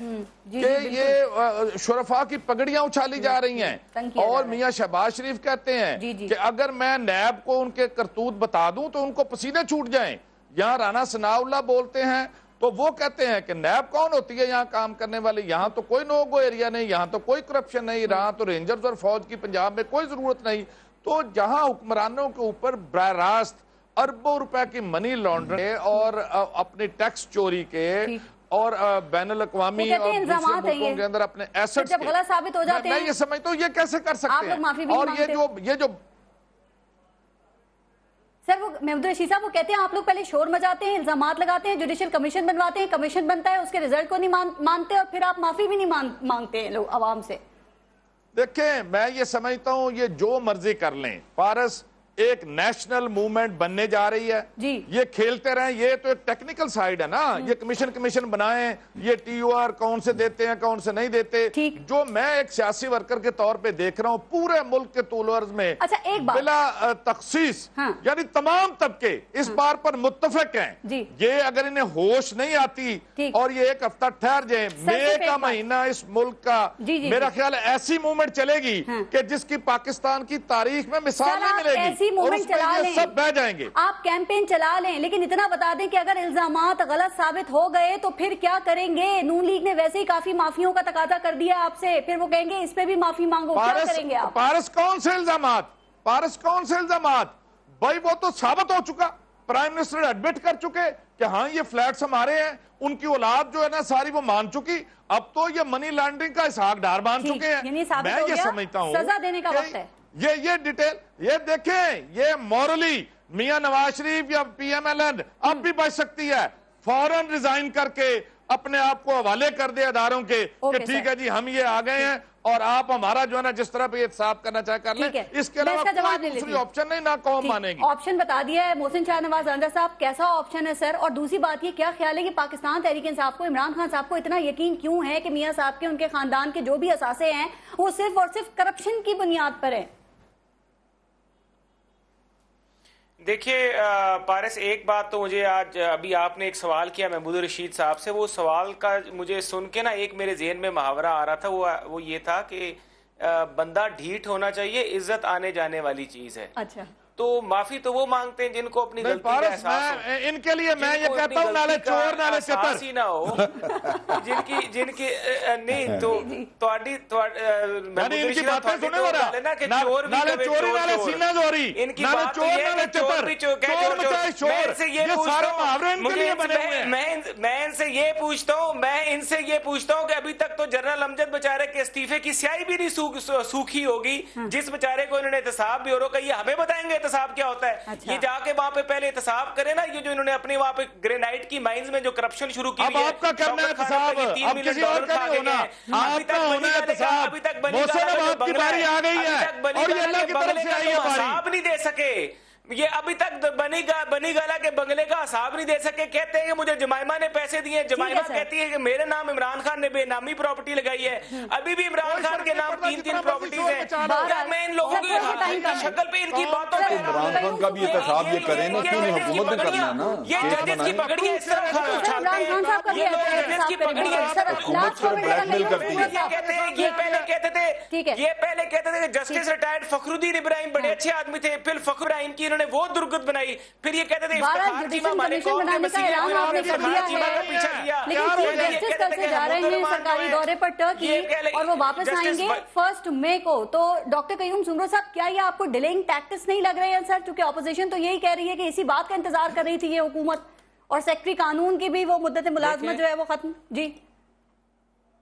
Speaker 3: کہ یہ شرفاء کی پگڑیاں اچھالی جا رہی ہیں, اور میاں شہباز شریف کہتے ہیں کہ اگر میں نیب کو ان کے کرتوت بتا دوں تو ان کو پسینے چھوٹ جائیں. یہاں رانا ثناء اللہ بولتے ہیں تو وہ کہتے ہیں کہ نیب کون ہوتی ہے یہاں کام کرنے والی, یہاں تو کوئی نو گو ایریا نہیں, یہاں تو کوئی کرپشن نہیں, یہاں تو رینجرز اور فوج کی پنجاب میں کوئی ضرورت نہیں. تو جہاں حکمرانوں کے اوپر براہ راست اربوں روپے کی منی لانڈرنگ اور اپنی ٹیکس چوری کے اور بین الاقوامی اور دوسرے ملکوں کے اندر اپنے ایسٹس
Speaker 1: جب غلط ثابت ہو جاتے ہیں,
Speaker 3: میں یہ سمجھتا ہوں یہ کیسے کر سکتے ہیں. اور یہ جو
Speaker 1: سر وہ محمود الرشید صاحب وہ کہتے ہیں آپ لوگ پہلے شور مچاتے ہیں, الزامات لگاتے ہیں, جوڈیشل کمیشن بنواتے ہیں, کمیشن بنتا ہے, اس کے رزلٹ کو نہیں مانتے, اور پھر آپ معافی بھی نہیں مانگتے ہیں لوگ عوام سے.
Speaker 3: دیکھیں, میں یہ سمجھتا ہوں یہ جو مرضی کر لیں پارس, ایک نیشنل موومنٹ بننے جا رہی ہے
Speaker 1: جی
Speaker 3: یہ کھیلتے رہیں یہ تو ایک ٹیکنیکل سائیڈ ہے نا یہ کمیشن بنائیں یہ ٹی او آر کون سے دیتے ہیں کون سے نہیں دیتے جو میں ایک سیاسی ورکر کے طور پہ دیکھ رہا ہوں پورے ملک کے طول و عرض میں بلا تخصیص یعنی تمام طبقے اس بار پر متفق ہیں یہ اگر انہیں ہوش نہیں آتی اور یہ ایک ہفتہ ٹھہر جائیں مئی کا مہینہ اس ملک کا میرا خیال ہے ایسی موومنٹ چلے گی کہ جس کی پاکستان کی تاریخ میں مثال نہیں ملے گی اور اس میں یہ سب بہ جائیں گے
Speaker 1: آپ کیمپین چلا لیں لیکن اتنا بتا دیں کہ اگر الزامات غلط ثابت ہو گئے تو پھر کیا کریں گے نون لیگ نے ویسے ہی کافی معافیوں کا تقاضا کر دیا آپ سے پھر وہ کہیں گے اس پہ بھی معافی مانگو کیا کریں گے آپ
Speaker 3: پارس کون سے الزامات بھائی وہ تو ثابت ہو چکا پرائم منسٹر ایڈمٹ کر چکے کہ ہاں یہ فلیٹس ہمارے ہیں ان کی اولاد جو ہے نا ساری وہ مان چکی اب تو یہ منی لانڈرنگ کا اسحاق ڈار مان چکے ہیں میں یہ سمجھتا ہوں
Speaker 1: سزا دینے کا وقت ہے
Speaker 3: یہ ڈیٹیل یہ دیکھیں یہ مورلی میاں نواز شریف یا پی ایم ایل این اب بھی بچ سکتی ہے فوراً ریزائن کر کے اپنے آپ کو حوالے کر دے اداروں کے کہ ٹھیک ہے جی ہم یہ آ گئے ہیں اور آپ ہمارا جو ہے نا جس طرح پہ احتساب کرنا چاہے کر لیں اس کے علاوہ کوئی دوسری آپشن نہیں نہ قوم مانے گی
Speaker 1: آپشن بتا دیا ہے محسن شاہ نواز اندر صاحب کیسا آپشن ہے سر اور دوسری بات یہ کیا خیال ہے کہ پاکستان تحریک انصاف کو عمران خان صاحب کو اتنا یقین کیوں ہے کہ میاں صاحب کے ان کے خاندان کے جو بھی اثاثے ہیں وہ صرف اور صرف کرپشن کی بنیاد پر ہیں
Speaker 4: دیکھیے پارس ایک بات تو مجھے آج ابھی آپ نے ایک سوال کیا محمود الرشید صاحب سے وہ سوال کا مجھے سن کے نا ایک میرے ذہن میں محاورہ آ رہا تھا وہ یہ تھا کہ بندہ ڈھیٹ ہونا چاہیے عزت آنے جانے والی چیز ہے
Speaker 1: اچھا
Speaker 4: تو معافی تو وہ مانگتے ہیں جن کو اپنی غلطی کا احساس ہو
Speaker 3: ان کے لیے میں یہ کہتا ہوں نالے چور نالے چتر
Speaker 4: ہی نہ ہو جن کی نہیں تو
Speaker 3: ان کی باتیں سنے ہو رہا نالے چوری نالے سینہ زوری نالے چور نالے چتر چور مچائے چور یہ سارے محاورے ان کے لیے بنے ہوئے ہیں
Speaker 4: میں ان سے یہ پوچھتا ہوں کہ ابھی تک تو جنرل امجد بیچارے کے استعفے کی سیاہی بھی نہیں سوکھی ہوگی جس بیچارے کو انہوں نے احتساب بھی ہو رہا یہ ہمیں بتائیں گے احتساب کیا ہوتا ہے یہ جا کے وہاں پہ پہلے احتساب کرے نا یہ جو انہوں نے اپنی وہاں پہ گرینائٹ کی مائنز میں جو کرپشن شروع کی
Speaker 3: اب آپ کا کرنا ہے احتساب اب کسی اور کا نہیں ہونا آپ کا ہونا ہے احتساب محسن اب آپ کی باری آ گئی ہے اور یہ اللہ کی طرف سے آئی ہے باری
Speaker 4: حساب نہیں دے سکے یہ ابھی تک بنی گالا کے بنگلے کا حساب نہیں دے سکے کہتے ہیں کہ مجھے جمائمہ نے پیسے دیے جمائمہ کہتی ہے کہ میرے نام عمران خان نے بے نامی پراپرٹی لگائی ہے ابھی بھی عمران خان کے نام 3 پراپرٹیز ہیں میں ان لوگوں کی شکل پہ ان کی باتوں پہ
Speaker 2: عمران خان کا بھی احتساب یہ کریں نا کیوں نہیں حکومت نے کرنا نا
Speaker 4: یہ ججز کی پگڑیاں اس طرح اچھالتے ہیں یہ لوگ ججز کی پگڑیاں اس طرح
Speaker 2: حکومت سے بلیک میل کرتی ہے
Speaker 4: یہ پہلے کہتے تھے کہ جسٹس ریٹائرڈ فخر الدین ابراہیم بڑے اچھے آدمی تھے پھر فخر ابراہیم کی انہوں نے وہ درگت پھر یہ کہتے تھے افتخار چیمہ ہمارے قوم کے وسیلے افتخار چیمہ کا پیچھا کیا
Speaker 1: لیکن جسٹس کل سے جا رہے ہیں سرکاری دورے پر ٹرکی اور وہ واپس آئیں گے 1 مئی کو تو ڈاکٹر قیوم سمرو صاحب کیا یہ آپ کو ڈیلیئنگ ٹیکٹس نہیں لگ رہے ہیں سر کیونکہ اپوزیشن تو یہی کہہ رہی ہے کہ اسی بات کا انتظار کر رہی تھی یہ حکومت اور سیکٹری قانون کی بھی وہ مدت ملازمت جو ہے وہ ختم جی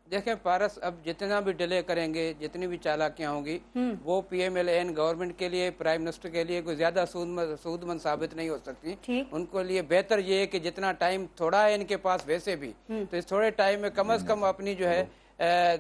Speaker 5: دیکھیں پارس اب جتنا بھی ڈیلے کریں گے جتنی بھی چالاکیاں ہوں گی وہ P M L N government کے لیے پرائم منسٹر کے لیے کوئی زیادہ سود مند ثابت نہیں ہو سکتی ان کو لیے بہتر یہ ہے کہ جتنا ٹائم تھوڑا ہے ان کے پاس ویسے بھی تو اس تھوڑے ٹائم میں کم از کم اپنی جو ہے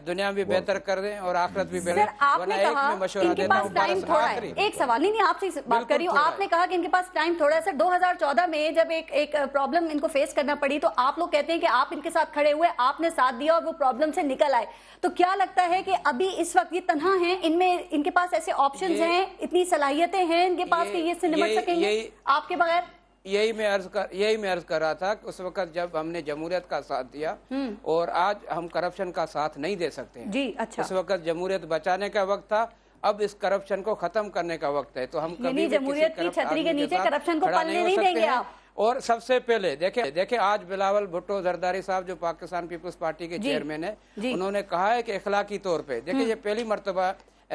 Speaker 5: دنیا بھی بہتر کر دیں اور آخرت بھی بہتر
Speaker 1: آپ نے کہا ان کے پاس ٹائم تھوڑا ہے ایک سوال نہیں آپ سے بات کر رہی ہوں آپ نے کہا کہ ان کے پاس ٹائم تھوڑا ہے سر 2014 میں جب ایک پرابلم ان کو فیس کرنا پڑی تو آپ لوگ کہتے ہیں کہ آپ ان کے ساتھ کھڑے ہوئے آپ نے ساتھ دیا اور وہ پرابلم سے نکل آئے تو کیا لگتا ہے کہ ابھی اس وقت یہ تنہا ہیں ان کے پاس ایسے آپشنز ہیں اتنی صلاحیتیں ہیں ان کے پاس کہ یہ اس سے نمٹ سکیں گے آپ کے بغیر
Speaker 5: یہی میں عرض کر رہا تھا کہ اس وقت جب ہم نے جمہوریت کا ساتھ دیا اور آج ہم کرپشن کا ساتھ نہیں دے سکتے
Speaker 1: جی اچھا
Speaker 5: اس وقت جمہوریت بچانے کا وقت تھا اب اس کرپشن کو ختم کرنے کا وقت ہے تو ہم
Speaker 1: کبھی جمہوریت کی چھتری کے نیچے کرپشن کو پلنے نہیں دیں گے آپ
Speaker 5: اور سب سے پہلے دیکھیں آج بلاول بھٹو زرداری صاحب جو پاکستان پیپلز پارٹی کے چیئرمین ہیں انہوں نے کہا ہے کہ اخلاقی طور پہ دیکھیں یہ پہلی مرتبہ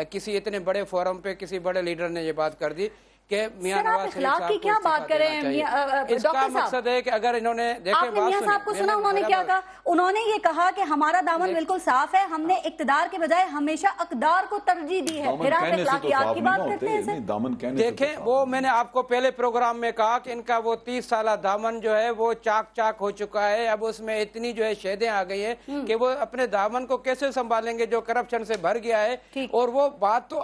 Speaker 5: کسی اتنے بڑے فورم پہ کسی بڑے لیڈر نے یہ بات کر دی کہ میاں نواز شریف صاحب
Speaker 1: کی کیا بات کر رہے ہیں
Speaker 5: اس کا مقصد ہے کہ اگر انہوں نے دیکھیں
Speaker 1: میاں صاحب کو سنا انہوں نے کیا کہا انہوں نے یہ کہا کہ ہمارا دامن بالکل صاف ہے ہم نے اقتدار کے بجائے ہمیشہ اقدار کو ترجیح دی ہے پھر آپ اخلاقیات کی بات کرتے ہیں
Speaker 5: دیکھیں وہ میں نے آپ کو پہلے پروگرام میں کہا کہ ان کا وہ 30 سالہ دامن جو ہے وہ چاک ہو چکا ہے اب اس میں اتنی جو ہے شیدیں آ گئی ہیں کہ وہ اپنے دامن کو کیسے سنبھالیں گے جو کرپشن سے بھر گیا ہے اور وہ بات تو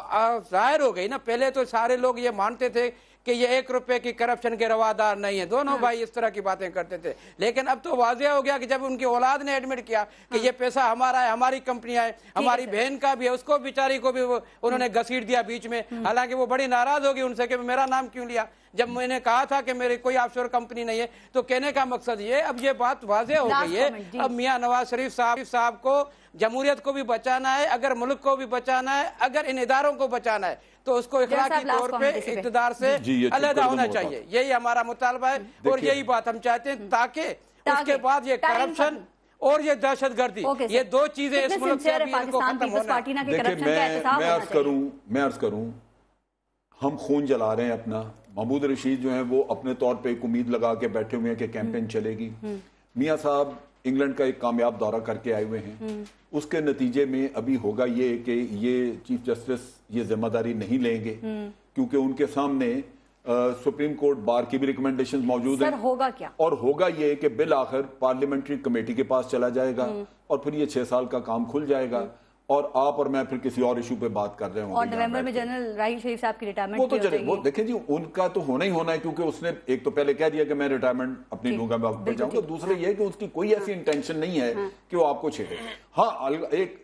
Speaker 5: ظاہر ہو گئی نا پہلے تو سارے لوگ یہ مانتے تھے کہ یہ 1 روپے کی کرپشن کے روادار نہیں ہے. دونوں بھائی اس طرح کی باتیں کرتے تھے. لیکن اب تو واضح ہو گیا کہ جب ان کی اولاد نے ایڈمٹ کیا کہ یہ پیسہ ہمارا ہے, ہماری کمپنیاں ہے, ہماری بہن کا بھی ہے, اس کو بیچاری کو بھی انہوں نے گھسیٹ دیا بیچ میں. حالانکہ وہ بڑی ناراض ہوگی ان سے کہ میرا نام کیوں لیا, جب میں نے کہا تھا کہ میری کوئی آف شور کمپنی نہیں ہے. تو کہنے کا مقصد یہ, اب یہ بات واضح ہو گئی ہے. اب میاں نواز شریف صاحب کو جمہوریت کو بھی بچانا ہے, اگر ملک کو بھی بچانا ہے, اگر ان اداروں کو بچانا ہے تو اس کو اخلاقی طور پہ اقتدار سے علیحدہ ہونا چاہیے. یہی ہمارا مطالبہ ہے اور یہی بات ہم چاہتے ہیں, تاکہ اس کے بعد یہ کرپشن اور یہ دہشت گردی, یہ دو چیزیں اس ملک سے ابھی ان کو ختم ہونا ہے.
Speaker 2: دیکھیں میں عرض کروں, ہم خون جلا رہے ہیں اپنا. محمود رشید جو ہیں وہ اپنے طور پہ ایک امید لگا کے بیٹھے ہوئے ہیں کہ کیمپین چلے گی. میاں صاحب انگلینڈ کا ایک کامیاب دورہ کر کے آئے ہوئے ہیں. اس کے نتیجے میں ابھی ہوگا یہ کہ یہ چیف جسٹس یہ ذمہ داری نہیں لیں گے, کیونکہ ان کے سامنے سپریم کورٹ بار کی بھی ریکمنڈیشنز موجود ہیں.
Speaker 1: ہوگا کیا, اور
Speaker 2: ہوگا یہ کہ بالآخر پارلیمنٹری کمیٹی کے پاس چلا جائے گا اور پھر یہ 6 سال کا کام کھل جائے گا, اور آپ اور میں پھر کسی اور ایشو پہ بات کر رہے ہوں.
Speaker 1: اور نومبر میں جنرل راحیل شریف صاحب کی ریٹائرمنٹ
Speaker 2: وہ تو چلے, وہ دیکھیں جی ان کا تو ہونا ہی ہونا ہے, کیونکہ اس نے ایک تو پہلے کہہ دیا کہ میں ریٹائرمنٹ اپنی لوں گا, میں وقت پہ جاؤں گا. دوسرے یہ کہ اس کی کوئی ایسی انٹینشن نہیں ہے کہ وہ آپ کو چھیڑے. ہاں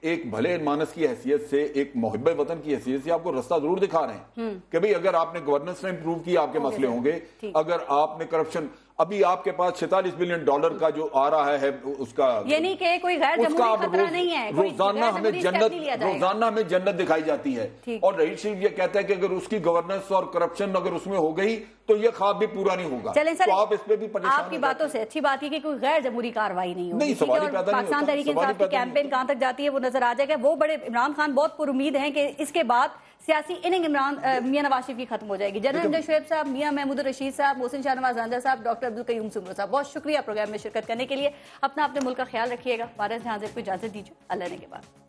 Speaker 2: ایک بھلے مانس کی حیثیت سے, ایک محب وطن کی حیثیت سے آپ کو رستہ ضرور دکھا رہے ہیں کہ بھئی اگر آپ نے گورننس میں امپروو کی آپ کے مسئلے ہوں گے. اگر آپ نے کرپشن, ابھی آپ کے پاس $46 بلین کا جو آ رہا ہے اس کا,
Speaker 1: یعنی کہ کوئی غیر جمہوری خطرہ نہیں ہے,
Speaker 2: روزانہ ہمیں جنت دکھائی جاتی ہے. اور رحیل شریف یہ کہتا ہے کہ اگر اس کی گورننس اور کرپشن اگر اس میں ہو گئی تو یہ خواب بھی پورا نہیں ہوگا. تو آپ اس پہ بھی پریشان,
Speaker 1: آپ کی باتوں سے اچھی بات ہے کہ کوئی غیر جمہوری کارروائی نہیں ہوگی.
Speaker 2: پاکستان
Speaker 1: تحریک انصاف کی کیمپین کہاں تک جاتی ہے وہ نظر آ جائے گا. وہ بڑے عمران خان بہت پر امید ہیں کہ اس کے بعد سیاسی اننگ میاں نواز شریف کی ختم ہو جائے گی. جنرل امجد شعیب صاحب, میاں محمود رشید صاحب, محسن شاہ نواز زاندہ صاحب, ڈاکٹر عبدالقیوم سمرو صاحب, بہت شکریہ پروگرام میں شرکت کرنے کے لیے. اپنا ملک کا خیال رکھیے گا. پارس جہاں سے کو اجازت دیجیے. اللہ نے کے بعد.